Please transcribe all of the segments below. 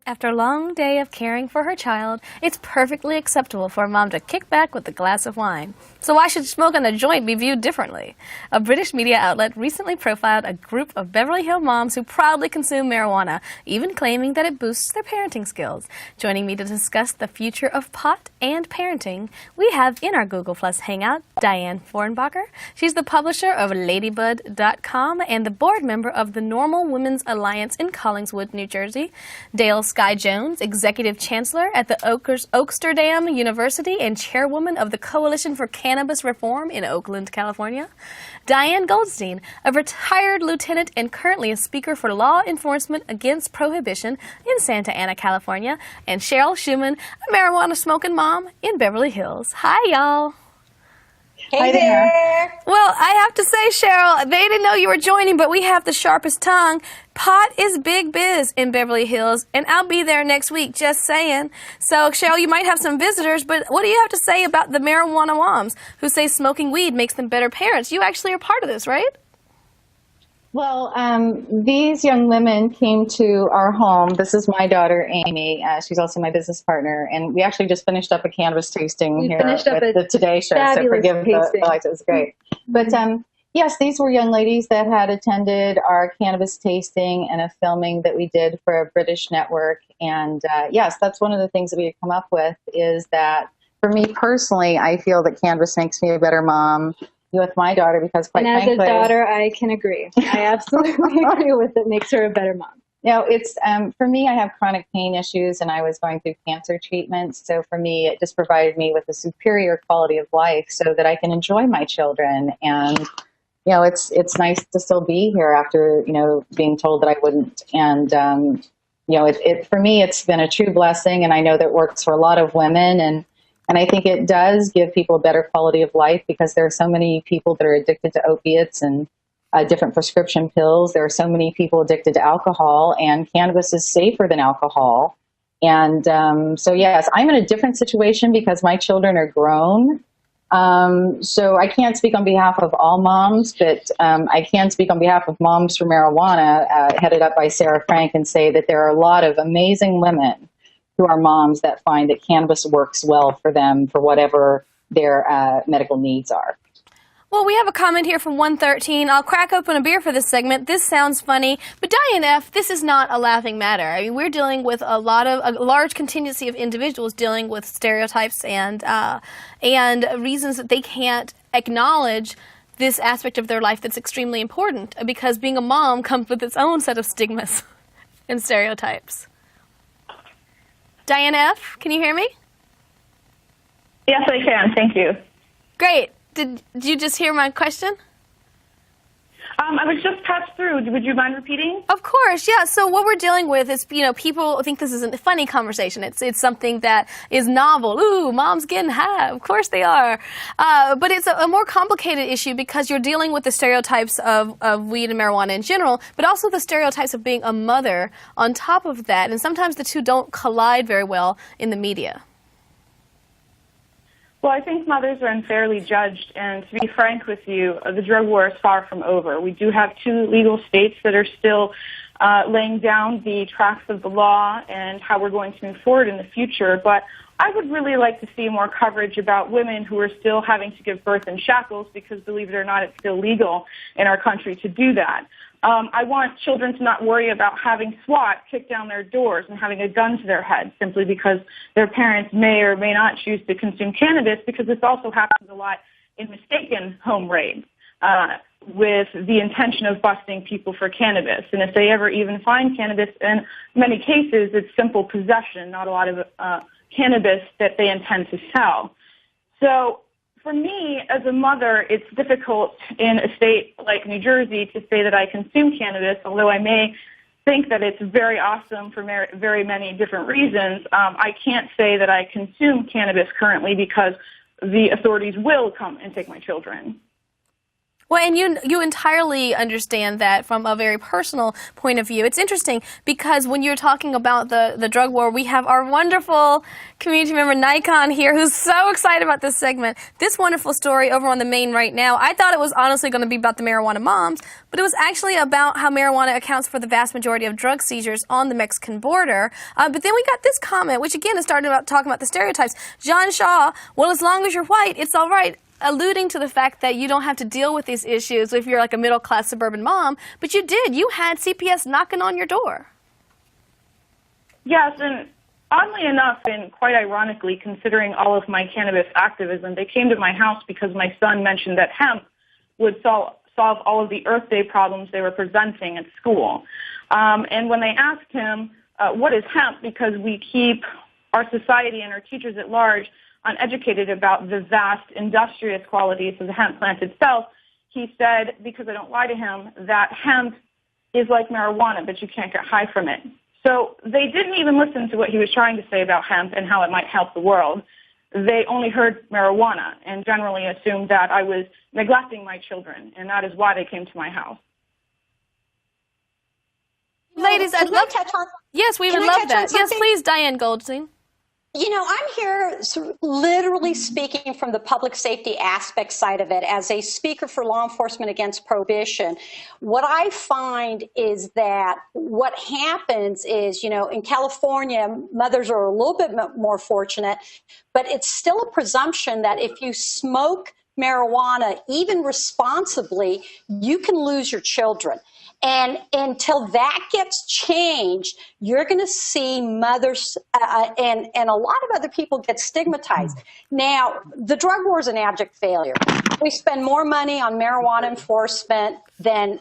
After a long day of caring for her child, it's perfectly acceptable for a mom to kick back with a glass of wine. So why should smoking a joint be viewed differently? A British media outlet recently profiled a group of Beverly Hills moms who proudly consume marijuana, even claiming that it boosts their parenting skills. Joining me to discuss the future of pot and parenting, we have in our Google Plus Hangout, Diane Fornbacher. She's the publisher of Ladybud.com and the board member of the Normal Women's Alliance in Collingswood, New Jersey. Dale Sky Jones, Executive Chancellor at the Oaksterdam University and Chairwoman of the Coalition for Cannabis Reform in Oakland, California. Diane Goldstein, a retired lieutenant and currently a speaker for law enforcement against prohibition in Santa Ana, California. And Cheryl Shuman, a marijuana-smoking mom in Beverly Hills. Hi, y'all. Hey there. Well, I have to say, Cheryl, they didn't know you were joining, but we have the sharpest tongue. Pot is big biz in Beverly Hills, and I'll be there next week, just saying. So, Cheryl, you might have some visitors, but what do you have to say about the marijuana moms who say smoking weed makes them better parents? You actually are part of this, right? Well, these young women came to our home. This is my daughter, Amy. She's also my business partner. And we actually just finished up a cannabis tasting here with the Today Show. So forgive the lights. It was great. But yes, these were young ladies that had attended our cannabis tasting and a filming that we did for a British network. And yes, that's one of the things that we had come up with is that for me personally, I feel that cannabis makes me a better mom with my daughter because quite frankly, as a daughter, I can agree. I absolutely agree with it. Makes her a better mom. You know, it's for me, I have chronic pain issues and I was going through cancer treatments. So for me, it just provided me with a superior quality of life so that I can enjoy my children. And, you know, it's nice to still be here after, you know, being told that I wouldn't. And, you know, for me, it's been a true blessing. And I know that it works for a lot of women. And I think it does give people a better quality of life because there are so many people that are addicted to opiates and different prescription pills. There are so many people addicted to alcohol, and cannabis is safer than alcohol. And so, yes, I'm in a different situation because my children are grown. So I can't speak on behalf of all moms, but I can speak on behalf of Moms for Marijuana, headed up by Sarah Frank, and say that there are a lot of amazing women who are moms that find that cannabis works well for them for whatever their medical needs are. Well, we have a comment here from 113. I'll crack open a beer for this segment. This sounds funny, but Diane F., this is not a laughing matter. I mean, we're dealing with a large contingency of individuals dealing with stereotypes and reasons that they can't acknowledge this aspect of their life that's extremely important because being a mom comes with its own set of stigmas and stereotypes. Diane F., can you hear me? Yes, I can. Thank you. Great. Did you just hear my question? I was just passed through. Would you mind repeating? Of course, yeah. So what we're dealing with is, you know, people think this is a funny conversation. It's something that is novel. Ooh, mom's getting high. Of course they are. But it's a more complicated issue because you're dealing with the stereotypes of weed and marijuana in general, but also the stereotypes of being a mother on top of that. And sometimes the two don't collide very well in the media. Well, I think mothers are unfairly judged, and to be frank with you, the drug war is far from over. We do have 2 legal states that are still laying down the tracks of the law and how we're going to move forward in the future, but I would really like to see more coverage about women who are still having to give birth in shackles because, believe it or not, it's still legal in our country to do that. I want children to not worry about having SWAT kick down their doors and having a gun to their head simply because their parents may or may not choose to consume cannabis, because this also happens a lot in mistaken home raids with the intention of busting people for cannabis. And if they ever even find cannabis, in many cases it's simple possession, not a lot of cannabis that they intend to sell. So for me, as a mother, it's difficult in a state like New Jersey to say that I consume cannabis, although I may think that it's very awesome for very many different reasons. I can't say that I consume cannabis currently because the authorities will come and take my children. Well, and you entirely understand that from a very personal point of view. It's interesting because when you're talking about the drug war, we have our wonderful community member Nikon here who's so excited about this segment. This wonderful story over on the main right now, I thought it was honestly going to be about the marijuana moms, but it was actually about how marijuana accounts for the vast majority of drug seizures on the Mexican border. But then we got this comment, which again is starting about talking about the stereotypes. John Shaw, well, as long as you're white, it's all right. Alluding to the fact that you don't have to deal with these issues if you're like a middle-class suburban mom, but you did. You had CPS knocking on your door. Yes, and oddly enough, and quite ironically, considering all of my cannabis activism, they came to my house because my son mentioned that hemp would solve all of the Earth Day problems they were presenting at school. And when they asked him, what is hemp, because we keep our society and our teachers at large uneducated about the vast industrious qualities of the hemp plant itself, he said, because I don't lie to him, that hemp is like marijuana, but you can't get high from it. So they didn't even listen to what he was trying to say about hemp and how it might help the world. They only heard marijuana and generally assumed that I was neglecting my children, and that is why they came to my house. Ladies, I'd love to touch on. Yes, we would love that. Yes, please, Diane Goldstein. You know, I'm here literally speaking from the public safety aspect side of it as a speaker for law enforcement against prohibition. What I find is that what happens is, you know, in California, mothers are a little bit more fortunate, but it's still a presumption that if you smoke marijuana, even responsibly, you can lose your children. And until that gets changed, you're going to see mothers and a lot of other people get stigmatized. Now, the drug war is an abject failure. We spend more money on marijuana enforcement than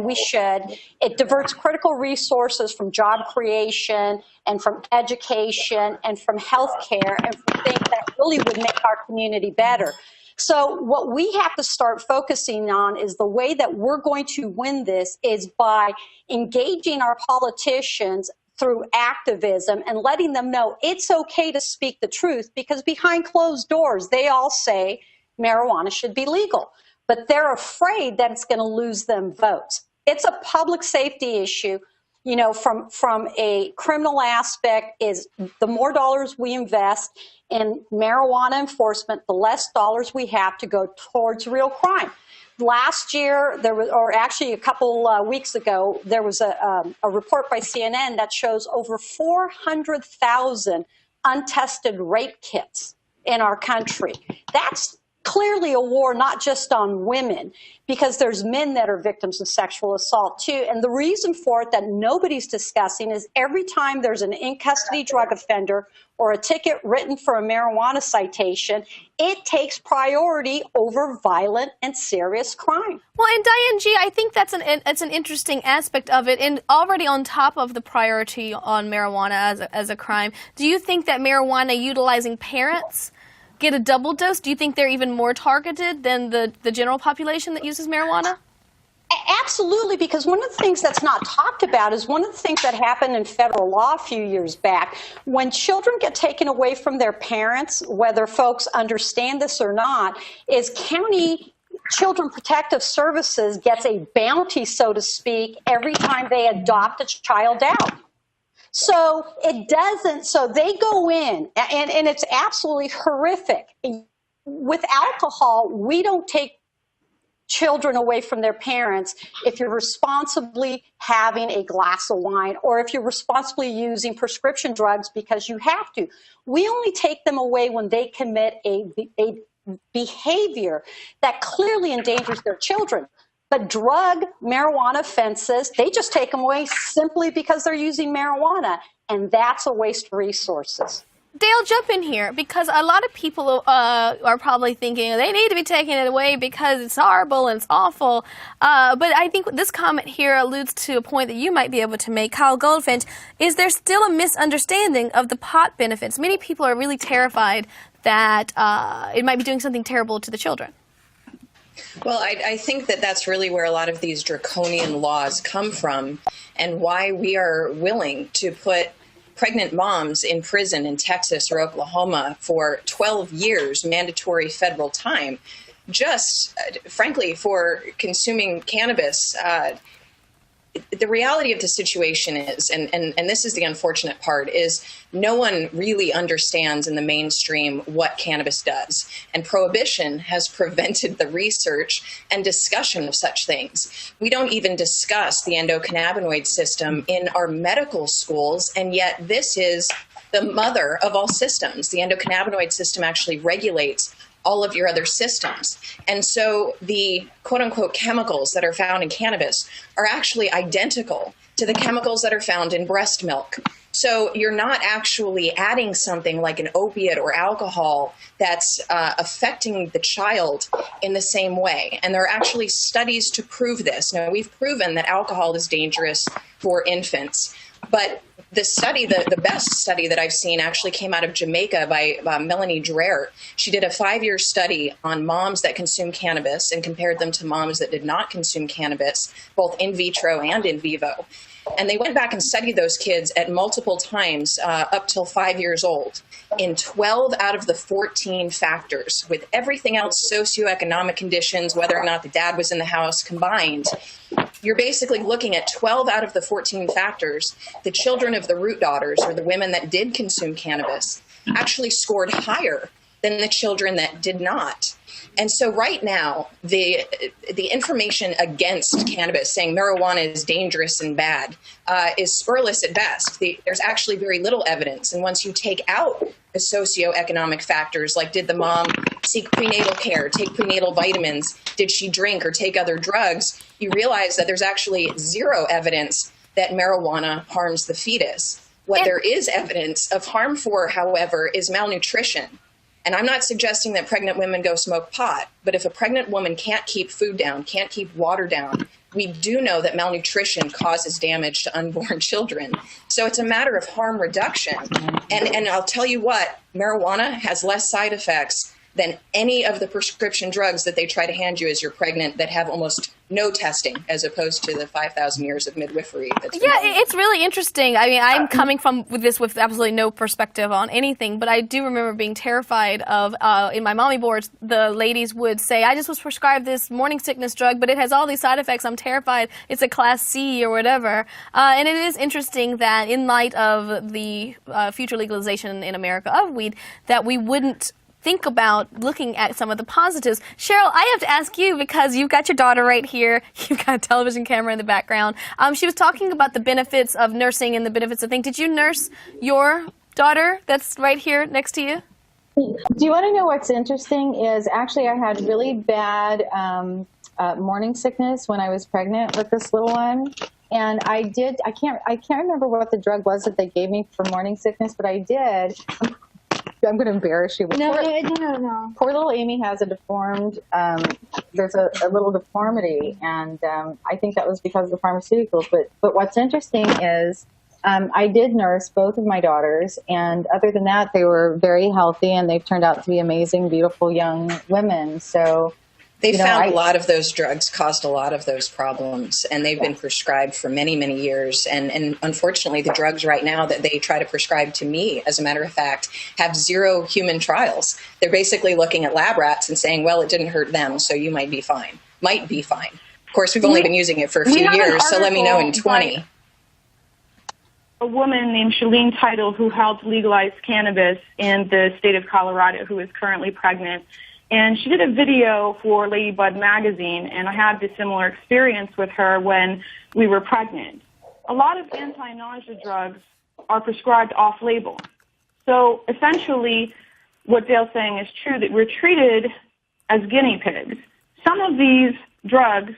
we should. It diverts critical resources from job creation and from education and from healthcare and from things that really would make our community better. So what we have to start focusing on is the way that we're going to win this is by engaging our politicians through activism and letting them know it's okay to speak the truth, because behind closed doors, they all say marijuana should be legal, but they're afraid that it's going to lose them votes. It's a public safety issue. You know, from a criminal aspect, is the more dollars we invest in marijuana enforcement, the less dollars we have to go towards real crime. Last year, there was, or actually a couple weeks ago, there was a report by CNN that shows over 400,000 untested rape kits in our country. That's clearly a war not just on women, because there's men that are victims of sexual assault too. And the reason for it that nobody's discussing is every time there's an in-custody drug offender or a ticket written for a marijuana citation, it takes priority over violent and serious crime. Well, and Diane G., I think that's an interesting aspect of it. And already on top of the priority on marijuana as a crime, do you think that marijuana utilizing parents get a double dose? Do you think they're even more targeted than the general population that uses marijuana? Absolutely, because one of the things that's not talked about is one of the things that happened in federal law a few years back. When children get taken away from their parents, whether folks understand this or not, is county Children Protective Services gets a bounty, so to speak, every time they adopt a child out. So it doesn't, so they go in, and it's absolutely horrific. With alcohol, we don't take children away from their parents if you're responsibly having a glass of wine or if you're responsibly using prescription drugs because you have to. We only take them away when they commit a behavior that clearly endangers their children. But drug, marijuana offenses, they just take them away simply because they're using marijuana, and that's a waste of resources. Dale, jump in here, because a lot of people are probably thinking they need to be taking it away because it's horrible and it's awful. But I think this comment here alludes to a point that you might be able to make. Kyle Goldfinch, is there still a misunderstanding of the pot benefits? Many people are really terrified that it might be doing something terrible to the children. Well, I think that that's really where a lot of these draconian laws come from, and why we are willing to put pregnant moms in prison in Texas or Oklahoma for 12 years, mandatory federal time, just, frankly, for consuming cannabis, the reality of the situation is, and this is the unfortunate part, is no one really understands in the mainstream what cannabis does. And prohibition has prevented the research and discussion of such things. We don't even discuss the endocannabinoid system in our medical schools, and yet this is the mother of all systems. The endocannabinoid system actually regulates all of your other systems. And so the quote unquote chemicals that are found in cannabis are actually identical to the chemicals that are found in breast milk. So you're not actually adding something like an opiate or alcohol that's affecting the child in the same way. And there are actually studies to prove this. Now, we've proven that alcohol is dangerous for infants, but the study, the best study that I've seen actually came out of Jamaica by Melanie Dreher. She did a 5-year study on moms that consume cannabis and compared them to moms that did not consume cannabis, both in vitro and in vivo. And they went back and studied those kids at multiple times up till 5 years old in 12 out of the 14 factors, with everything else, socioeconomic conditions, whether or not the dad was in the house combined. You're basically looking at 12 out of the 14 factors. The children of the root daughters, or the women that did consume cannabis, actually scored higher than the children that did not. And so right now, the information against cannabis, saying marijuana is dangerous and bad, is spurless at best. There's actually very little evidence. And once you take out the socioeconomic factors, like did the mom seek prenatal care, take prenatal vitamins, did she drink or take other drugs, you realize that there's actually zero evidence that marijuana harms the fetus. What there is evidence of harm for, however, is malnutrition. And I'm not suggesting that pregnant women go smoke pot, but if a pregnant woman can't keep food down, can't keep water down, we do know that malnutrition causes damage to unborn children. So it's a matter of harm reduction. And I'll tell you what, marijuana has less side effects than any of the prescription drugs that they try to hand you as you're pregnant that have almost no testing, as opposed to the 5,000 years of midwifery. It's really interesting. I mean, I'm coming from this with absolutely no perspective on anything, but I do remember being terrified of, in my mommy boards, the ladies would say, I just was prescribed this morning sickness drug, but it has all these side effects. I'm terrified. It's a class C or whatever. And it is interesting that in light of the future legalization in America of weed, that we wouldn't think about looking at some of the positives. Cheryl, I have to ask you, because you've got your daughter right here, you've got a television camera in the background. She was talking about the benefits of nursing and the benefits of things. Did you nurse your daughter that's right here next to you? Do you want to know what's interesting is actually I had really bad morning sickness when I was pregnant with this little one. And I can't remember what the drug was that they gave me for morning sickness, but I did. I'm going to embarrass you. No. Poor little Amy has a deformed, there's a little deformity, and I think that was because of the pharmaceuticals. But what's interesting is I did nurse both of my daughters, and other than that, they were very healthy, and they've turned out to be amazing, beautiful young women. So they found a lot of those drugs caused a lot of those problems, and they've been prescribed for many, many years. And unfortunately, the drugs right now that they try to prescribe to me, as a matter of fact, have zero human trials. They're basically looking at lab rats and saying, well, it didn't hurt them, so you might be fine. Might be fine. Of course, we've only been using it for a few years, so let me know in 20. A woman named Shalene Title, who helped legalize cannabis in the state of Colorado, who is currently pregnant. And she did a video for Ladybud magazine, and I had this similar experience with her when we were pregnant. A lot of anti-nausea drugs are prescribed off-label. So essentially, what Dale's saying is true, that we're treated as guinea pigs. Some of these drugs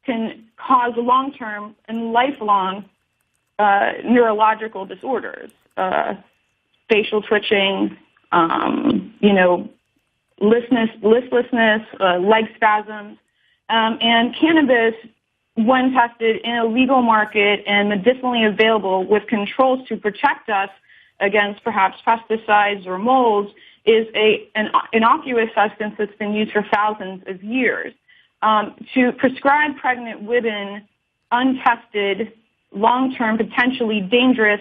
can cause long-term and lifelong neurological disorders, facial twitching, listlessness, leg spasms, and cannabis, when tested in a legal market and medicinally available with controls to protect us against perhaps pesticides or molds, is an innocuous substance that's been used for thousands of years. To prescribe pregnant women untested, long-term, potentially dangerous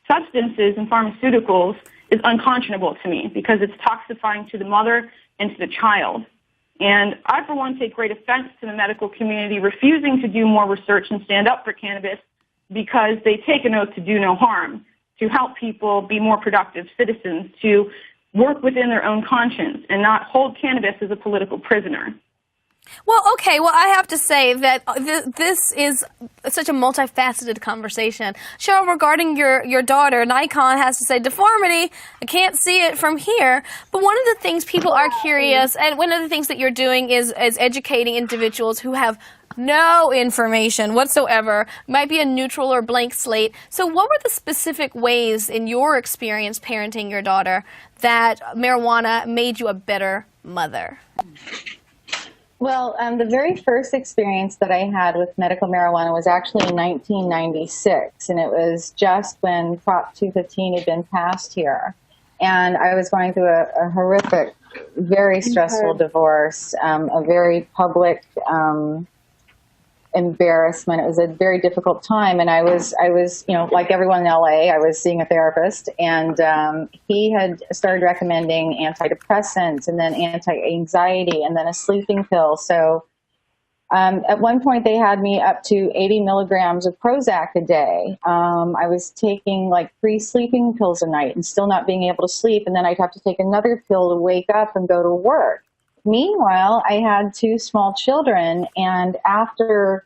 substances and pharmaceuticals is unconscionable to me, because it's toxifying to the mother and to the child. And I, for one, take great offense to the medical community refusing to do more research and stand up for cannabis because they take an oath to do no harm, to help people be more productive citizens, to work within their own conscience and not hold cannabis as a political prisoner. Well, okay. Well, I have to say that this is such a multifaceted conversation. Cheryl, regarding your daughter, Nikon has to say, deformity, I can't see it from here. But one of the things people are curious, and one of the things that you're doing is educating individuals who have no information whatsoever, might be a neutral or blank slate. So what were the specific ways in your experience parenting your daughter that marijuana made you a better mother? Well, the very first experience that I had with medical marijuana was actually in 1996, and it was just when Prop 215 had been passed here. And I was going through a horrific, very stressful divorce, a very public embarrassment. It was a very difficult time, and I was, you know, like everyone in LA, I was seeing a therapist, and he had started recommending antidepressants, and then anti-anxiety, and then a sleeping pill. So at one point, they had me up to 80 milligrams of Prozac a day. I was taking like 3 sleeping pills a night, and still not being able to sleep, and then I'd have to take another pill to wake up and go to work. Meanwhile, I had 2 small children, and after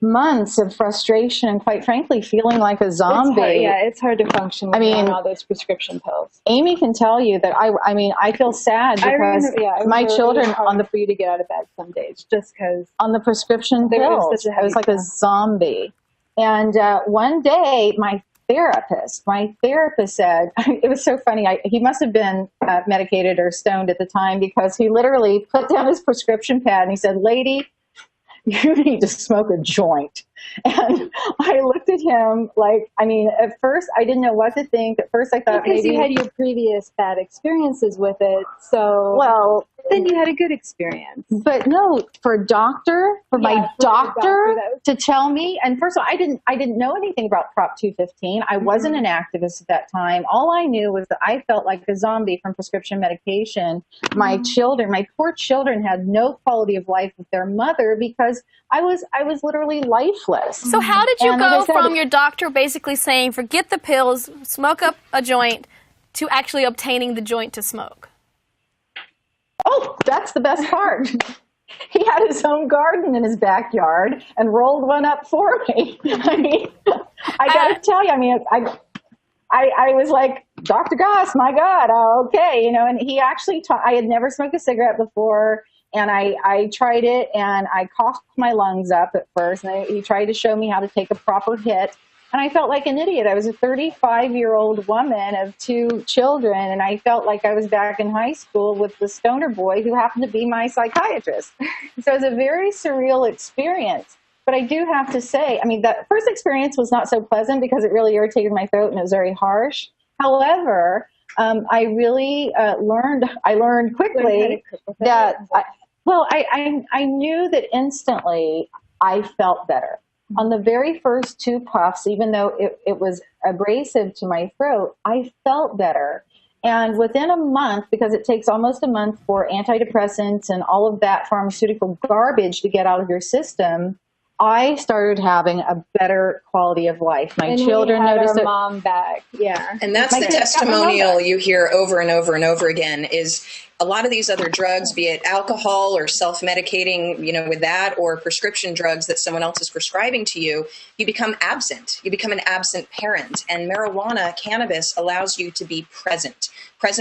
months of frustration and, quite frankly, feeling like a zombie. It's hard to function with all those prescription pills. Amy can tell you that I feel sad because my children on the for you to get out of bed some days just because on the prescription pills, I was like a zombie. And one day, my therapist said, it was so funny. He must have been medicated or stoned at the time, because he literally put down his prescription pad and he said, "Lady, you need to smoke a joint." And I looked at him like, I mean, at first I didn't know what to think. At first I thought because maybe you had your previous bad experiences with it, so well, then you had a good experience. But no, for my doctor to tell me, and first of all, I didn't know anything about Prop 215. I wasn't an activist at that time. All I knew was that I felt like a zombie from prescription medication. My poor children had no quality of life with their mother because I was literally lifeless. So how did you go from your doctor basically saying, forget the pills, smoke up a joint, to actually obtaining the joint to smoke? Oh, that's the best part. He had his own garden in his backyard and rolled one up for me. I mean, I got to tell you, I mean, I was like, Dr. Goss, my God, okay, you know, and he actually I had never smoked a cigarette before, and I tried it, and I coughed my lungs up at first, and he tried to show me how to take a proper hit. And I felt like an idiot. I was a 35-year-old woman of 2 children, and I felt like I was back in high school with the stoner boy who happened to be my psychiatrist. So it was a very surreal experience. But I do have to say, I mean, that first experience was not so pleasant because it really irritated my throat and it was very harsh. However, I really learned quickly that, I knew that instantly I felt better. On the very first 2 puffs, even though it was abrasive to my throat, I felt better. And within a month, because it takes almost a month for antidepressants and all of that pharmaceutical garbage to get out of your system, I started having a better quality of life. My children noticed it. Mom back. Yeah. And that's the testimonial you hear over and over and over again is a lot of these other drugs, be it alcohol or self-medicating, you know, with that, or prescription drugs that someone else is prescribing to you, you become absent. You become an absent parent. And marijuana, cannabis, allows you to be present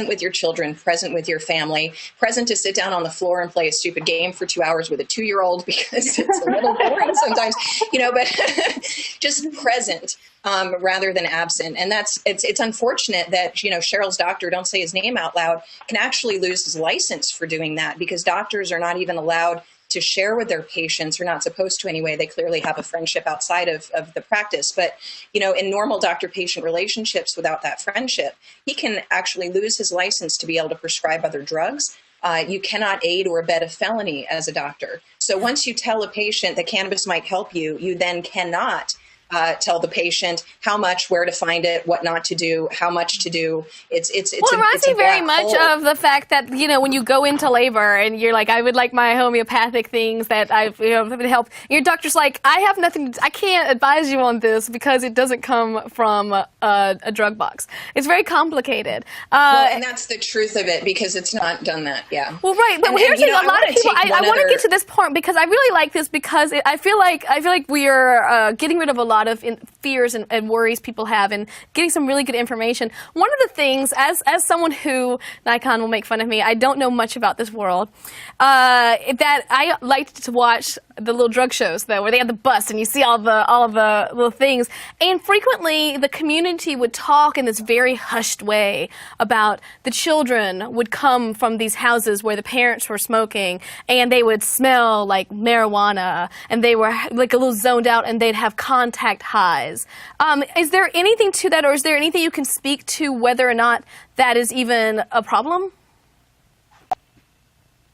with your children, present with your family, present to sit down on the floor and play a stupid game for 2 hours with a 2-year-old because it's a little boring sometimes, you know, but just present rather than absent. And it's unfortunate that, you know, Cheryl's doctor, don't say his name out loud, can actually lose his license for doing that because doctors are not even allowed to share with their patients, or not supposed to anyway. They clearly have a friendship outside of the practice. But, you know, in normal doctor-patient relationships without that friendship, he can actually lose his license to be able to prescribe other drugs. You cannot aid or abet a felony as a doctor. So once you tell a patient that cannabis might help you, you then cannot tell the patient how much, where to find it, what not to do, how much to do. It reminds me very much of the fact that, you know, when you go into labor and you're like, I would like my homeopathic things that would help. Your doctor's like, I have nothing, I can't advise you on this because it doesn't come from a drug box. It's very complicated. Well, and that's the truth of it, because it's not done that, yeah. Well, right, but here's the thing, a lot of people, I want to get to this point because I really like this because I feel like we are getting rid of a lot of fears and worries people have and getting some really good information. One of the things, as someone who, Nikon will make fun of me, I don't know much about this world, that I liked to watch the little drug shows, though, where they have the bus and you see all the little things. And frequently, the community would talk in this very hushed way about the children would come from these houses where the parents were smoking, and they would smell like marijuana, and they were like a little zoned out, and they'd have contact highs. Is there anything to that, or is there anything you can speak to whether or not that is even a problem?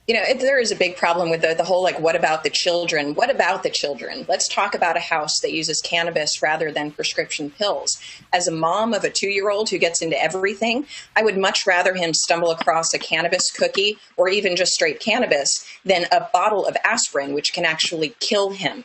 You know, there is a big problem with the whole, like, what about the children? What about the children? Let's talk about a house that uses cannabis rather than prescription pills. As a mom of a 2-year-old who gets into everything, I would much rather him stumble across a cannabis cookie or even just straight cannabis than a bottle of aspirin, which can actually kill him.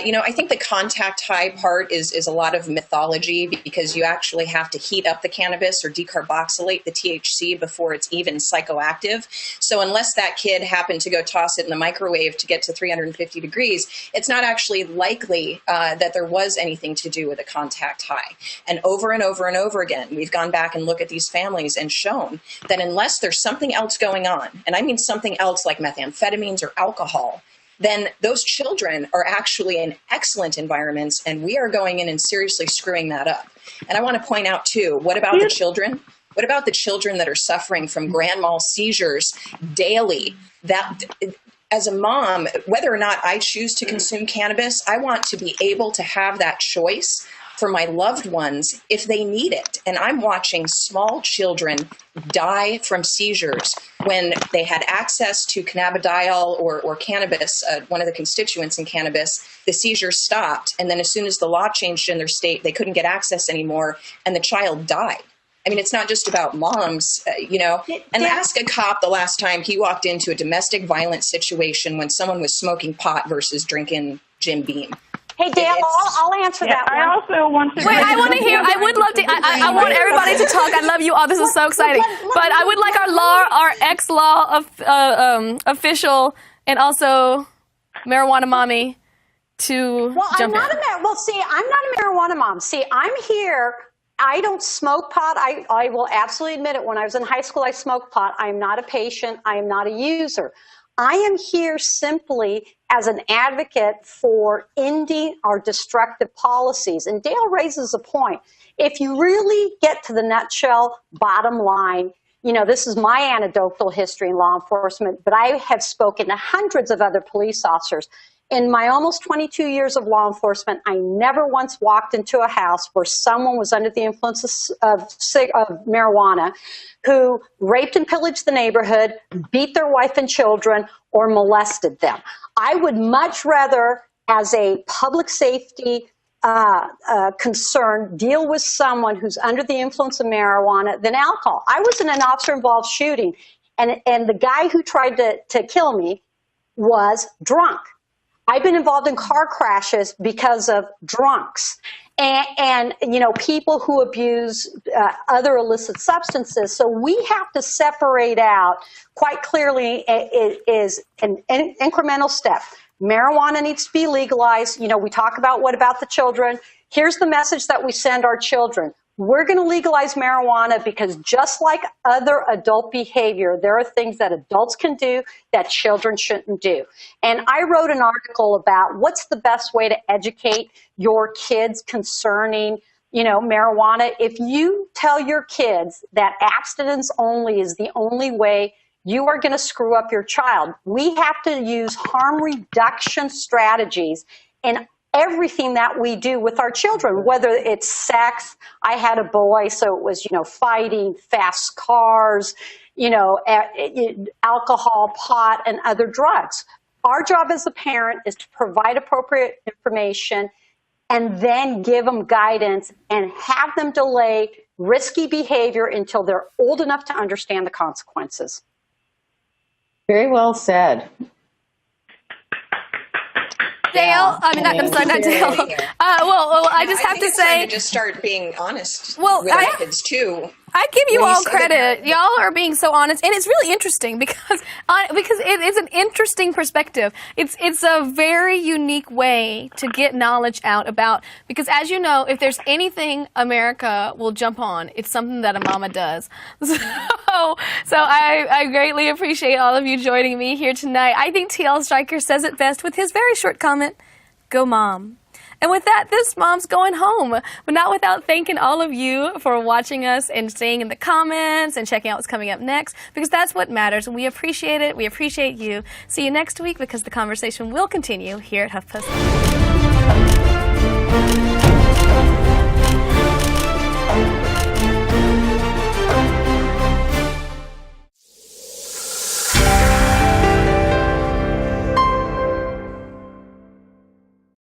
You know, I think the contact high part is a lot of mythology, because you actually have to heat up the cannabis or decarboxylate the THC before it's even psychoactive. So unless that kid happened to go toss it in the microwave to get to 350 degrees, it's not actually likely that there was anything to do with a contact high. And over and over and over again, we've gone back and looked at these families and shown that unless there's something else going on, and I mean something else like methamphetamines or alcohol, then those children are actually in excellent environments, and we are going in and seriously screwing that up. And I want to point out, too, what about the children? What about the children that are suffering from grand mal seizures daily? That, as a mom, whether or not I choose to consume cannabis, I want to be able to have that choice for my loved ones if they need it. And I'm watching small children die from seizures when they had access to cannabidiol or cannabis, one of the constituents in cannabis. The seizures stopped, and then as soon as the law changed in their state, they couldn't get access anymore, and the child died. I mean, it's not just about moms, you know. And ask a cop the last time he walked into a domestic violence situation when someone was smoking pot versus drinking Jim Beam. Hey, Dale, I'll answer that one. I also want to... Wait, I want to hear, I would love to, I want everybody to talk. I love you all. This is so exciting. But I would like our ex-law official and also marijuana mommy to jump in. I'm not a marijuana mom. See, I'm here. I don't smoke pot. I will absolutely admit it. When I was in high school, I smoked pot. I am not a patient. I am not a user. I am here simply as an advocate for ending our destructive policies. And Dale raises a point. If you really get to the nutshell, bottom line, you know, this is my anecdotal history in law enforcement, but I have spoken to hundreds of other police officers. In my almost 22 years of law enforcement, I never once walked into a house where someone was under the influence of marijuana, who raped and pillaged the neighborhood, beat their wife and children, or molested them. I would much rather, as a public safety concern, deal with someone who's under the influence of marijuana than alcohol. I was in an officer-involved shooting, and the guy who tried to kill me was drunk. I've been involved in car crashes because of drunks and you know, people who abuse other illicit substances. So we have to separate out quite clearly. It is an incremental step. Marijuana needs to be legalized. You know, we talk about what about the children. Here's the message that we send our children. We're going to legalize marijuana because just like other adult behavior, there are things that adults can do that children shouldn't do. And I wrote an article about what's the best way to educate your kids concerning, you know, marijuana. If you tell your kids that abstinence only is the only way, you are going to screw up your child. We have to use harm reduction strategies in everything that we do with our children, whether it's sex. I had a boy, so it was, you know, fighting, fast cars, you know, alcohol, pot, and other drugs. Our job as a parent is to provide appropriate information, and then give them guidance and have them delay risky behavior until they're old enough to understand the consequences. Very well said. Dale, I mean, I'm sorry, not Dale. Well, I just have to it's say, time to just start being honest Well, with our kids too. I give you When you all say credit. that- Y'all are being so honest, and it's really interesting because it is an interesting perspective. It's a very unique way to get knowledge out about, because as you know, if there's anything America will jump on, it's something that a mama does. So I greatly appreciate all of you joining me here tonight. I think TL Stryker says it best with his very short comment, "Go Mom." And with that, this mom's going home, but not without thanking all of you for watching us and staying in the comments and checking out what's coming up next, because that's what matters. We appreciate it. We appreciate you. See you next week, because the conversation will continue here at HuffPost.